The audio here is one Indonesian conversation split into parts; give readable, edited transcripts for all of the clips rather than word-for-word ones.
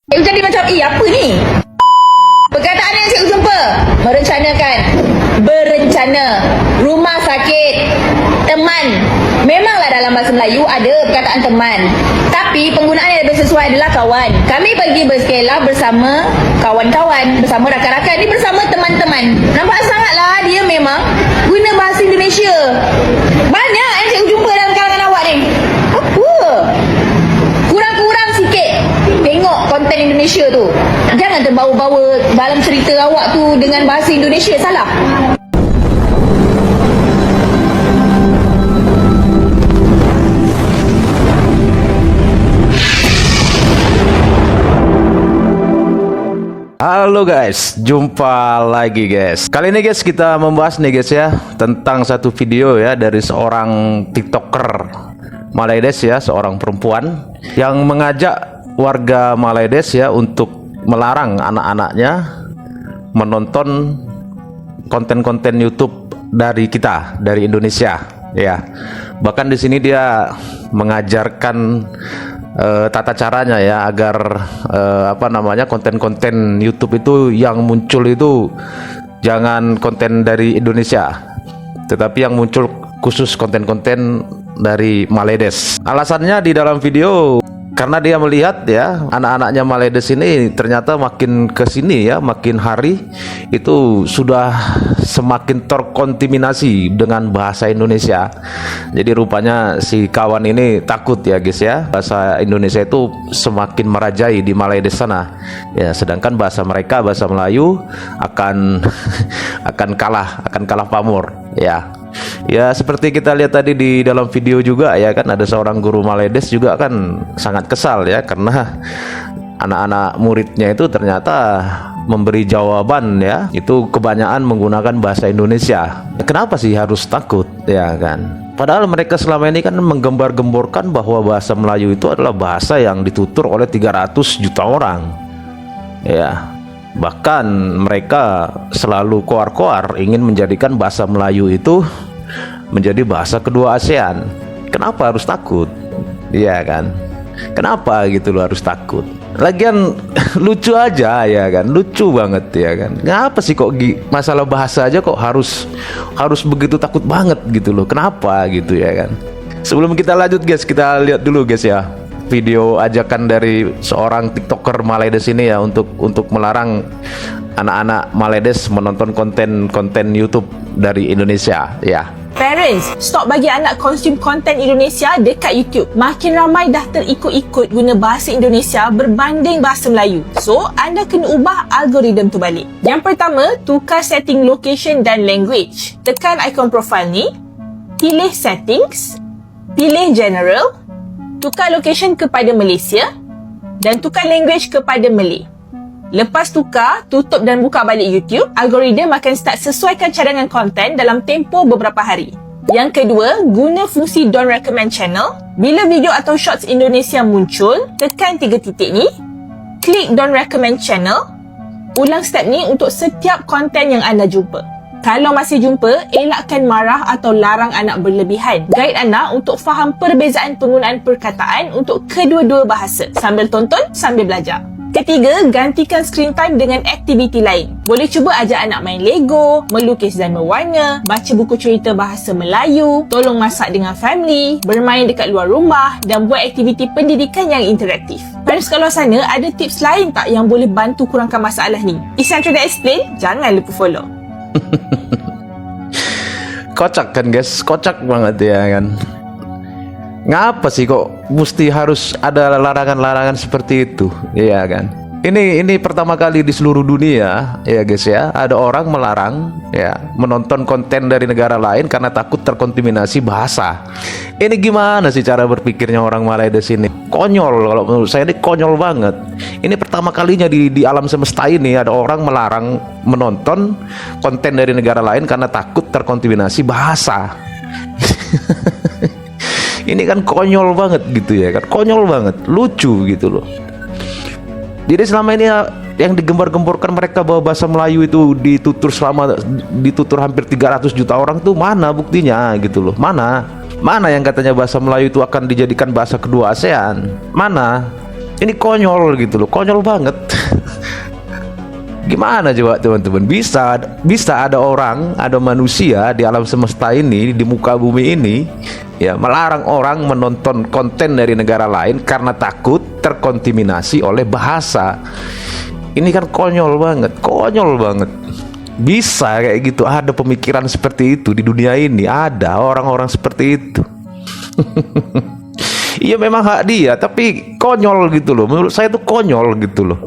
Jadi macam, apa ni? Perkataan yang saya jumpa, berencana, rumah sakit, teman. Memanglah dalam bahasa Melayu ada perkataan teman, tapi penggunaan yang lebih sesuai adalah kawan. Kami pergi bersekolah bersama kawan-kawan, bersama rakan-rakan, ni bersama teman-teman. Nampak sangatlah dia memang guna bahasa Indonesia. Banyak yang saya jumpa dalam kalangan awak ni. Apa? Kurang-kurang sikit tengok konten Indonesia tu. Jangan terbawa-bawa dalam cerita awak tu dengan bahasa Indonesia, salah. Halo guys, jumpa lagi guys. Kali ini guys kita membahas nih guys ya tentang satu video ya dari seorang TikToker Malaydes ya, seorang perempuan yang mengajak warga Malaydes ya untuk melarang anak-anaknya menonton konten-konten YouTube dari kita, dari Indonesia ya. Bahkan di sini dia mengajarkan tata caranya ya agar konten-konten YouTube itu yang muncul itu jangan konten dari Indonesia, tetapi yang muncul khusus konten-konten dari Malaydes. Alasannya di dalam video karena dia melihat ya anak-anaknya Malaydes ini ternyata makin kesini ya, makin hari itu sudah semakin terkontaminasi dengan bahasa Indonesia. Jadi rupanya si kawan ini takut ya guys ya, bahasa Indonesia itu semakin merajai di Malaydes sana ya, sedangkan bahasa mereka, bahasa Melayu akan akan kalah pamor ya. Ya seperti kita lihat tadi di dalam video juga ya kan, ada seorang guru Malaydes juga kan sangat kesal ya karena anak-anak muridnya itu ternyata memberi jawaban ya itu kebanyakan menggunakan bahasa Indonesia. Kenapa sih harus takut ya kan? Padahal mereka selama ini kan menggembar-gemborkan bahwa bahasa Melayu itu adalah bahasa yang ditutur oleh 300 juta orang ya. Bahkan mereka selalu koar-koar ingin menjadikan bahasa Melayu itu menjadi bahasa kedua ASEAN. Kenapa harus takut? Iya kan? Kenapa gitu lo harus takut? Lagian lucu aja ya kan? Lucu banget ya kan? Kenapa sih kok masalah bahasa aja kok harus begitu takut banget gitu loh? Kenapa gitu ya kan? Sebelum kita lanjut guys, kita lihat dulu guys ya video ajakan dari seorang TikToker Malaydes ini ya untuk melarang anak-anak Malaydes menonton konten YouTube dari Indonesia ya. Parents, stop bagi anak konsum konten Indonesia dekat YouTube. Makin ramai dah terikut-ikut guna bahasa Indonesia berbanding bahasa Melayu. So, anda kena ubah algoritma tu balik. Yang pertama, tukar setting location dan language. Tekan ikon profile ni, pilih settings, pilih general, tukar location kepada Malaysia dan tukar language kepada Malay. Lepas tukar, tutup dan buka balik YouTube, algoritma akan start sesuaikan cadangan konten dalam tempoh beberapa hari. Yang kedua, guna fungsi Don't Recommend Channel. Bila video atau shorts Indonesia muncul, tekan 3 titik ni, klik Don't Recommend Channel. Ulang step ni untuk setiap konten yang anda jumpa. Kalau masih jumpa, elakkan marah atau larang anak berlebihan. Guide anak untuk faham perbezaan penggunaan perkataan untuk kedua-dua bahasa sambil tonton, sambil belajar. Ketiga, gantikan screen time dengan aktiviti lain. Boleh cuba ajak anak main Lego, melukis dan mewarna, baca buku cerita bahasa Melayu, tolong masak dengan family, bermain dekat luar rumah dan buat aktiviti pendidikan yang interaktif. Parents kat luar sana, ada tips lain tak yang boleh bantu kurangkan masalah ni? Ishan Trader Explain, jangan lupa follow. Kocak kan guys, kocak banget ya kan. Ngapa sih kok mesti harus ada larangan-larangan seperti itu ya kan? Ini pertama kali di seluruh dunia ya guys ya, ada orang melarang ya menonton konten dari negara lain karena takut terkontaminasi bahasa. Ini gimana sih cara berpikirnya orang Malaydes ini? Konyol, kalau menurut saya ini konyol banget. Ini pertama kalinya di alam semesta ini ada orang melarang menonton konten dari negara lain karena takut terkontaminasi bahasa. Ini kan konyol banget gitu ya kan, konyol banget, lucu gitu loh. Jadi selama ini yang digembar-gemborkan mereka bahwa bahasa Melayu itu ditutur hampir 300 juta orang tuh mana buktinya gitu loh? Mana yang katanya bahasa Melayu itu akan dijadikan bahasa kedua ASEAN? Mana? Ini konyol gitu loh, konyol banget. Gimana coba teman-teman, bisa ada orang, ada manusia di alam semesta ini, di muka bumi ini, ya, melarang orang menonton konten dari negara lain karena takut terkontaminasi oleh bahasa. Ini kan konyol banget, konyol banget. Bisa kayak gitu, ada pemikiran seperti itu di dunia ini, ada orang-orang seperti itu. Iya memang hak dia, tapi konyol gitu loh. Menurut saya itu konyol gitu loh.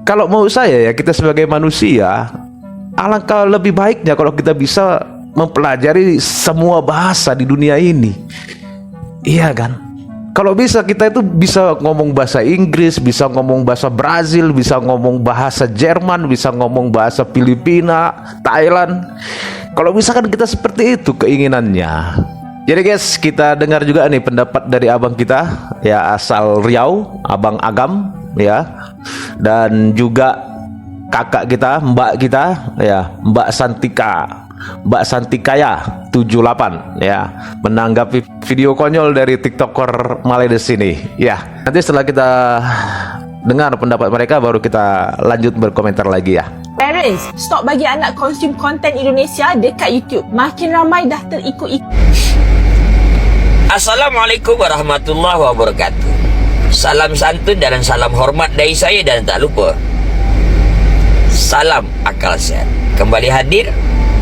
Kalau menurut saya ya, kita sebagai manusia, alangkah lebih baiknya kalau kita bisa mempelajari semua bahasa di dunia ini. Iya kan? Kalau bisa, kita itu bisa ngomong bahasa Inggris, bisa ngomong bahasa Brazil, bisa ngomong bahasa Jerman, bisa ngomong bahasa Filipina, Thailand. Kalau bisa kan kita seperti itu keinginannya. Jadi guys, kita dengar juga nih pendapat dari abang kita, ya, asal Riau, Abang Agam, ya, dan juga kakak kita, mbak kita, ya, Mbak Santikaya 78, ya, menanggapi video konyol dari TikToker Maledes ini. Ya, nanti setelah kita dengar pendapat mereka, baru kita lanjut berkomentar lagi ya. Parents, stop bagi anak konsum konten Indonesia dekat YouTube. Makin ramai dah terikut-ikut. Assalamualaikum warahmatullahi wabarakatuh. Salam santun dan salam hormat dari saya, dan tak lupa salam akal sehat. Kembali hadir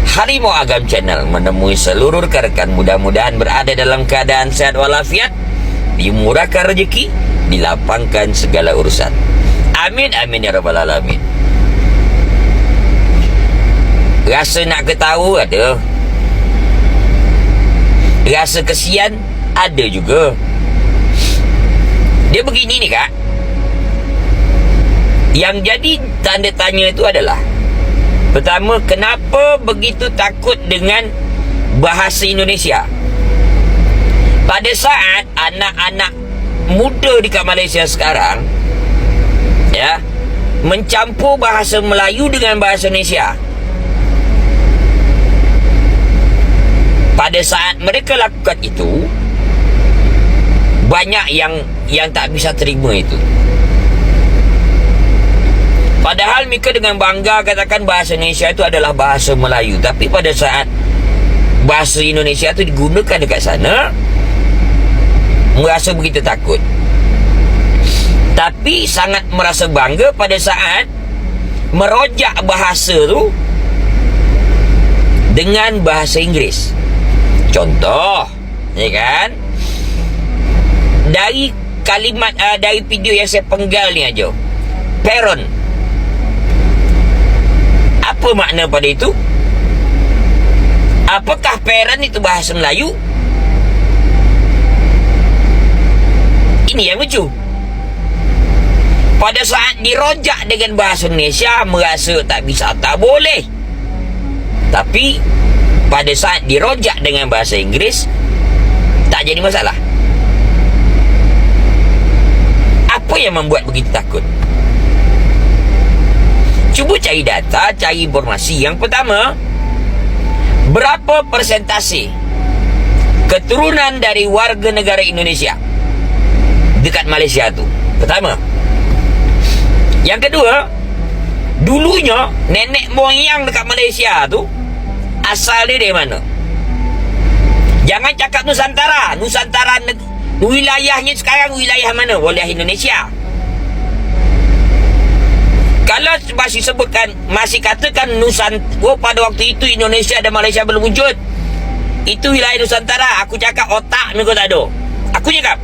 Harimau Agam Channel menemui seluruh rekan-rekan, mudah-mudahan berada dalam keadaan sehat walafiat, dimurahkan rezeki, dilapangkan segala urusan. Amin amin ya rabbal alamin. Rasa nak ketawa ada, rasa kesian ada juga. Dia begini nih kak, yang jadi tanda tanya itu adalah, pertama, kenapa begitu takut dengan bahasa Indonesia? Pada saat anak-anak muda dekat Malaysia sekarang, ya, mencampur bahasa Melayu dengan bahasa Indonesia. Pada saat mereka lakukan itu, banyak yang tak bisa terima itu. Padahal mereka dengan bangga katakan bahasa Indonesia itu adalah bahasa Melayu. Tapi pada saat bahasa Indonesia itu digunakan dekat sana, merasa begitu takut. Tapi sangat merasa bangga pada saat merojak bahasa tu dengan bahasa Inggris. Contoh, ya kan? Dari kalimat, dari video yang saya penggal ni aja, parent. Apa makna pada itu? Apakah parent itu bahasa Melayu? Ini yang lucu. Pada saat dirojak dengan bahasa Indonesia, merasa tak bisa, tak boleh. Tapi pada saat dirojak dengan bahasa Inggris, tak jadi masalah. Apa yang membuat begitu takut? Cuba cari data, cari informasi. Yang pertama, berapa persentase keturunan dari warga negara Indonesia dekat Malaysia tu? Pertama. Yang kedua, dulunya nenek moyang dekat Malaysia tu asal dia dari mana? Jangan cakap Nusantara. Nusantara wilayahnya sekarang wilayah mana? Wilayah Indonesia. Kalau masih sebutkan, masih katakan Nusantara, pada waktu itu Indonesia dan Malaysia belum wujud, itu wilayah Nusantara. Aku cakap otak mereka tak ada. Aku cakap,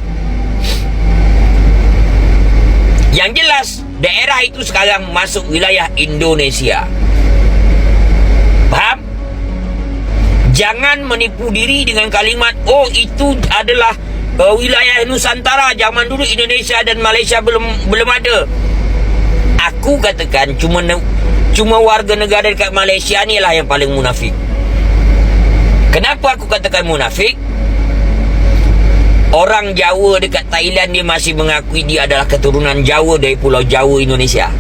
yang jelas daerah itu sekarang masuk wilayah Indonesia. Faham? Jangan menipu diri dengan kalimat, oh itu adalah wilayah Nusantara. Zaman dulu Indonesia dan Malaysia belum ada. Aku katakan cuma warga negara dekat Malaysia ni lah yang paling munafik. Kenapa aku katakan munafik? Orang Jawa dekat Thailand dia masih mengakui dia adalah keturunan Jawa dari Pulau Jawa Indonesia.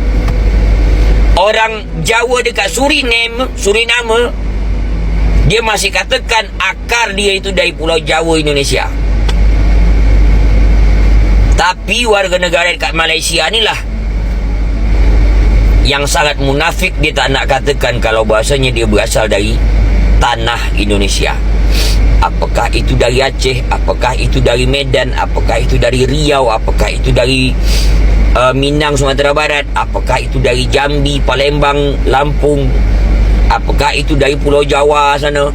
Orang Jawa dekat Suriname, dia masih katakan akar dia itu dari Pulau Jawa Indonesia. Tapi warga negara dekat Malaysia ni lah yang sangat munafik. Dia tak nak katakan kalau bahasanya dia berasal dari tanah Indonesia. Apakah itu dari Aceh, apakah itu dari Medan, apakah itu dari Riau, apakah itu dari Minang, Sumatera Barat, apakah itu dari Jambi, Palembang, Lampung, apakah itu dari Pulau Jawa sana,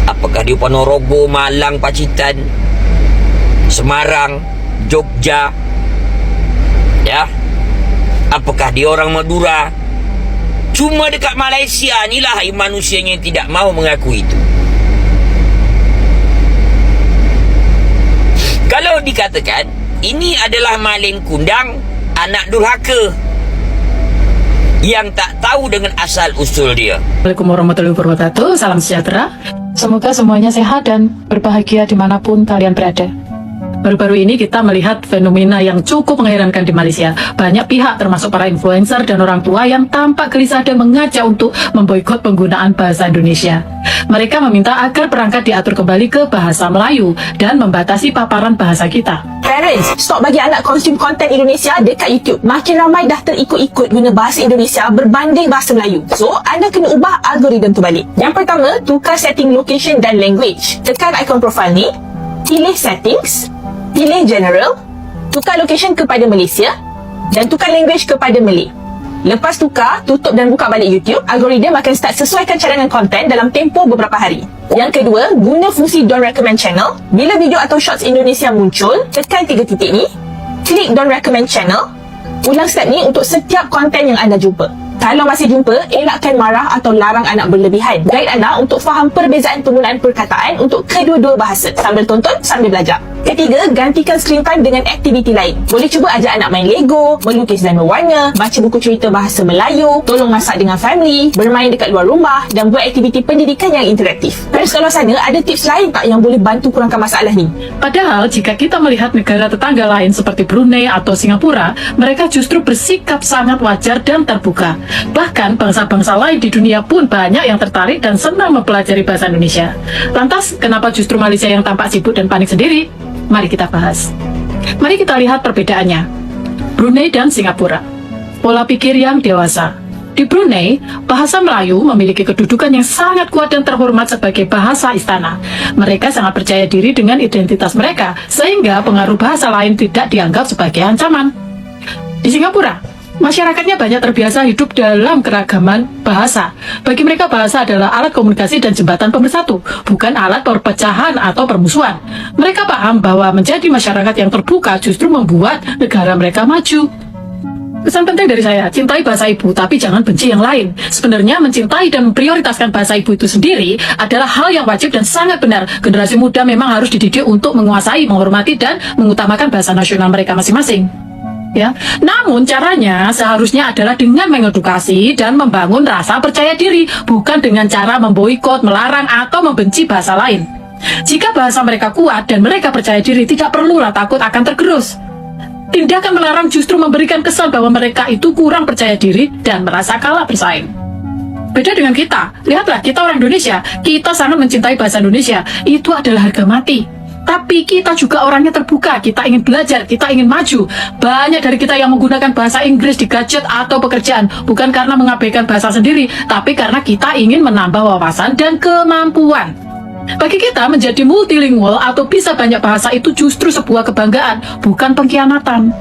apakah dia Ponorogo, Malang, Pacitan, Semarang, Jogja, ya, apakah dia orang Madura. Cuma dekat Malaysia ni lah manusianya yang tidak mau mengaku itu. Kalau dikatakan ini adalah maling kundang, anak durhaka yang tak tahu dengan asal usul dia. Assalamualaikum warahmatullahi wabarakatuh. Salam sejahtera. Semoga semuanya sehat dan berbahagia dimanapun kalian berada. Baru-baru ini kita melihat fenomena yang cukup mengherankan di Malaysia. Banyak pihak termasuk para influencer dan orang tua yang tampak gelisah dan mengajak untuk memboikot penggunaan bahasa Indonesia. Mereka meminta agar perangkat diatur kembali ke bahasa Melayu dan membatasi paparan bahasa kita. Parents, stop bagi anak konsum konten Indonesia dekat YouTube. Makin ramai dah terikut-ikut guna bahasa Indonesia berbanding bahasa Melayu. So, anda kena ubah algoritma tu balik. Yang pertama, tukar setting location dan language. Tekan ikon profil ni, pilih settings, pilih general, tukar location kepada Malaysia dan tukar language kepada Malay. Lepas tukar, tutup dan buka balik YouTube, algoritma akan start sesuaikan cadangan konten dalam tempoh beberapa hari. Yang kedua, guna fungsi Don't Recommend Channel. Bila video atau shorts Indonesia muncul, tekan 3 titik ni, klik Don't Recommend Channel. Ulang step ni untuk setiap konten yang anda jumpa. Kalau masih jumpa, elakkan marah atau larang anak berlebihan. Guide anak untuk faham perbezaan penggunaan perkataan untuk kedua-dua bahasa sambil tonton, sambil belajar. Ketiga, gantikan screen time dengan aktiviti lain. Boleh cuba ajak anak main Lego, melukis dan berwarna, baca buku cerita bahasa Melayu, tolong masak dengan family, bermain dekat luar rumah dan buat aktiviti pendidikan yang interaktif. Parents kalau sana ada tips lain tak yang boleh bantu kurangkan masalah ni? Padahal jika kita melihat negara tetangga lain seperti Brunei atau Singapura, mereka justru bersikap sangat wajar dan terbuka. Bahkan bangsa-bangsa lain di dunia pun banyak yang tertarik dan senang mempelajari bahasa Indonesia. Lantas, kenapa justru Malaysia yang tampak sibuk dan panik sendiri? Mari kita bahas. Mari kita lihat perbedaannya. Brunei dan Singapura. Pola pikir yang dewasa. Di Brunei, bahasa Melayu memiliki kedudukan yang sangat kuat dan terhormat sebagai bahasa istana. Mereka sangat percaya diri dengan identitas mereka, sehingga pengaruh bahasa lain tidak dianggap sebagai ancaman. Di Singapura, masyarakatnya banyak terbiasa hidup dalam keragaman bahasa. Bagi mereka, bahasa adalah alat komunikasi dan jembatan pemersatu, bukan alat perpecahan atau permusuhan. Mereka paham bahwa menjadi masyarakat yang terbuka justru membuat negara mereka maju. Pesan penting dari saya, cintai bahasa ibu, tapi jangan benci yang lain. Sebenarnya mencintai dan memprioritaskan bahasa ibu itu sendiri adalah hal yang wajib dan sangat benar. Generasi muda memang harus dididik untuk menguasai, menghormati, dan mengutamakan bahasa nasional mereka masing-masing. Ya, namun caranya seharusnya adalah dengan mengedukasi dan membangun rasa percaya diri, bukan dengan cara memboikot, melarang, atau membenci bahasa lain. Jika bahasa mereka kuat dan mereka percaya diri, tidak perlulah takut akan tergerus. Tindakan melarang justru memberikan kesan bahwa mereka itu kurang percaya diri dan merasa kalah bersaing. Beda dengan kita, lihatlah kita orang Indonesia, kita sangat mencintai bahasa Indonesia, itu adalah harga mati. Tapi kita juga orangnya terbuka, kita ingin belajar, kita ingin maju. Banyak dari kita yang menggunakan bahasa Inggris di gadget atau pekerjaan, bukan karena mengabaikan bahasa sendiri, tapi karena kita ingin menambah wawasan dan kemampuan. Bagi kita, menjadi multilingual atau bisa banyak bahasa itu justru sebuah kebanggaan, bukan pengkhianatan.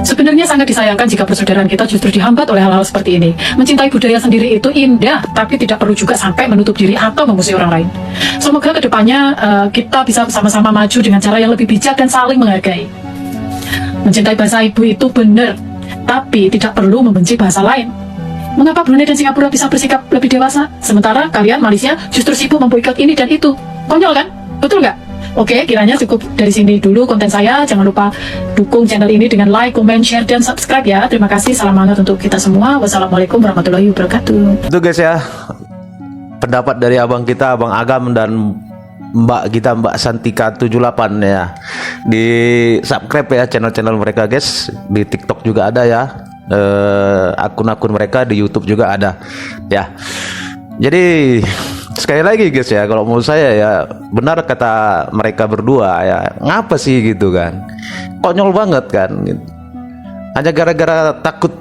Sebenarnya sangat disayangkan jika persaudaraan kita justru dihambat oleh hal-hal seperti ini. Mencintai budaya sendiri itu indah, tapi tidak perlu juga sampai menutup diri atau memusuhi orang lain. Semoga kedepannya kita bisa bersama-sama maju dengan cara yang lebih bijak dan saling menghargai. Mencintai bahasa ibu itu benar, tapi tidak perlu membenci bahasa lain. Mengapa Brunei dan Singapura bisa bersikap lebih dewasa, sementara kalian Malaysia justru sibuk memboikot ini dan itu? Konyol kan? Betul nggak? Oke, kiranya cukup dari sini dulu konten saya. Jangan lupa dukung channel ini dengan like, comment, share, dan subscribe ya. Terima kasih, salam hangat untuk kita semua. Wassalamualaikum warahmatullahi wabarakatuh. Itu guys ya, pendapat dari abang kita, Abang Agam, dan Mbak kita, Mbak Santika 78 ya. Di subscribe ya channel-channel mereka guys. Di TikTok juga ada ya. Akun-akun mereka di YouTube juga ada ya. Jadi Sekali lagi guys ya, kalau menurut saya ya benar kata mereka berdua ya, ngapa sih gitu kan, konyol banget kan, hanya gara-gara takut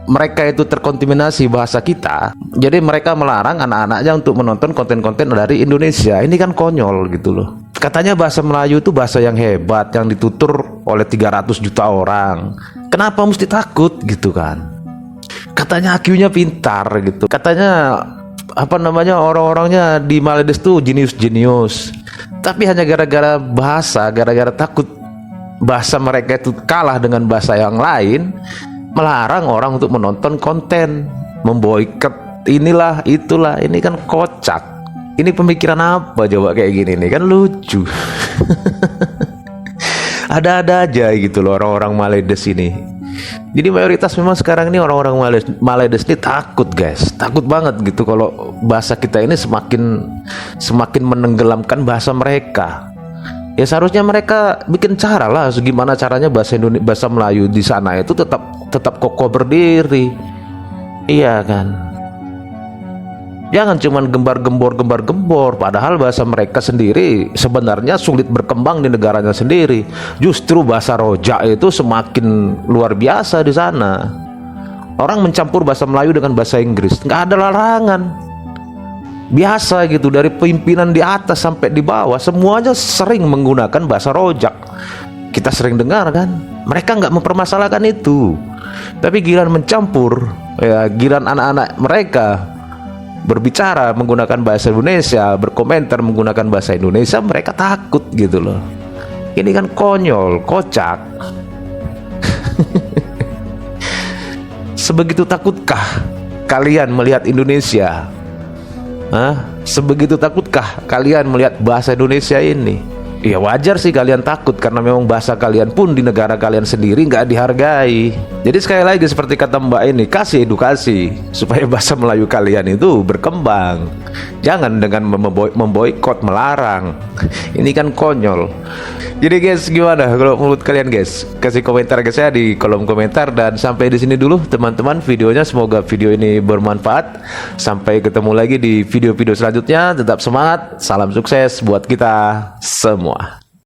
mereka itu terkontaminasi bahasa kita, jadi mereka melarang anak-anaknya untuk menonton konten-konten dari Indonesia. Ini kan konyol gitu loh. Katanya bahasa Melayu itu bahasa yang hebat, yang ditutur oleh 300 juta orang, kenapa mesti takut gitu kan. Katanya IQ-nya pintar gitu, katanya apa namanya, orang-orangnya di Maldives tuh jenius-jenius, tapi hanya gara-gara bahasa, gara-gara takut bahasa mereka itu kalah dengan bahasa yang lain, melarang orang untuk menonton konten, memboikot inilah itulah. Ini kan kocak. Ini pemikiran apa coba kayak gini nih, kan lucu. Ada-ada aja gitu loh orang-orang Maldives ini. Jadi mayoritas memang sekarang ini orang-orang Maldives ini takut guys, takut banget gitu kalau bahasa kita ini semakin menenggelamkan bahasa mereka. Ya seharusnya mereka bikin cara lah, gimana caranya bahasa Melayu di sana itu tetap kokoh berdiri. Iya kan? Jangan cuman gembar-gembor, padahal bahasa mereka sendiri sebenarnya sulit berkembang di negaranya sendiri. Justru bahasa rojak itu semakin luar biasa di sana. Orang mencampur bahasa Melayu dengan bahasa Inggris, nggak ada larangan. Biasa gitu, dari pimpinan di atas sampai di bawah semuanya sering menggunakan bahasa rojak. Kita sering dengar kan, mereka nggak mempermasalahkan itu. Tapi giliran mencampur, ya giliran anak-anak mereka berbicara menggunakan bahasa Indonesia, berkomentar menggunakan bahasa Indonesia, mereka takut gitu loh. Ini kan konyol, kocak. Sebegitu takutkah kalian melihat Indonesia? Sebegitu takutkah kalian melihat bahasa Indonesia ini? Ya wajar sih kalian takut, karena memang bahasa kalian pun di negara kalian sendiri nggak dihargai. Jadi sekali lagi seperti kata Mbak ini, kasih edukasi supaya bahasa Melayu kalian itu berkembang. Jangan dengan memboikot, melarang. Ini kan konyol. Jadi guys, gimana kalau menurut kalian guys? Kasih komentar ke saya di kolom komentar. Dan sampai di sini dulu teman-teman videonya. Semoga video ini bermanfaat. Sampai ketemu lagi di video-video selanjutnya. Tetap semangat. Salam sukses buat kita semua.